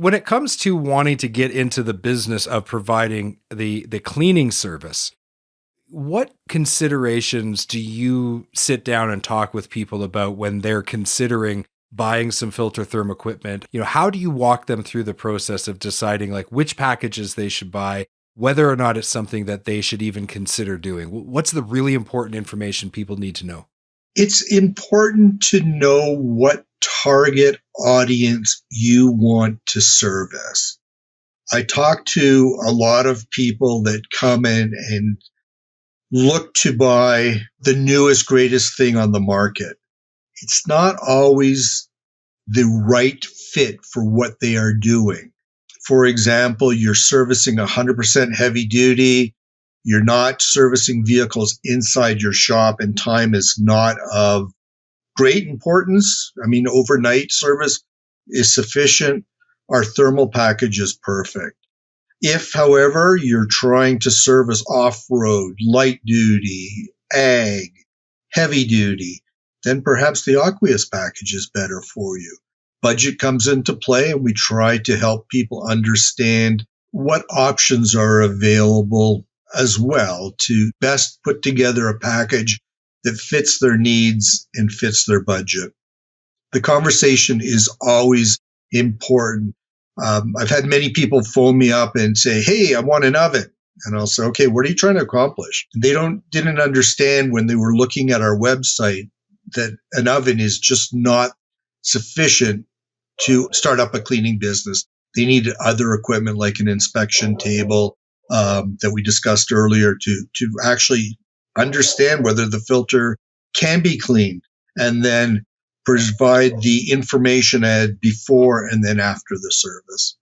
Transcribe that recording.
when it comes to wanting to get into the business of providing the cleaning service, what considerations do you sit down and talk with people about when they're considering buying some filter therm equipment? How do you walk them through the process of deciding like which packages they should buy, whether or not it's something that they should even consider doing? What's the really important information people need to know? It's important to know what target audience you want to service. I talk to a lot of people that come in and look to buy the newest, greatest thing on the market. It's not always the right fit for what they are doing. For example, you're servicing 100% heavy duty. You're not servicing vehicles inside your shop, and time is not of great importance. I mean, overnight service is sufficient. Our thermal package is perfect. If, however, you're trying to service off-road, light duty, ag, heavy duty, then perhaps the aqueous package is better for you. Budget comes into play, and we try to help people understand what options are available as well to best put together a package that fits their needs and fits their budget. The conversation is always important. I've had many people phone me up and say, "Hey, I want an oven." And I'll say, "Okay, what are you trying to accomplish?" They didn't understand when they were looking at our website that an oven is just not sufficient to start up a cleaning business. They needed other equipment like an inspection table that we discussed earlier to actually understand whether the filter can be cleaned, and then provide the information before and then after the service.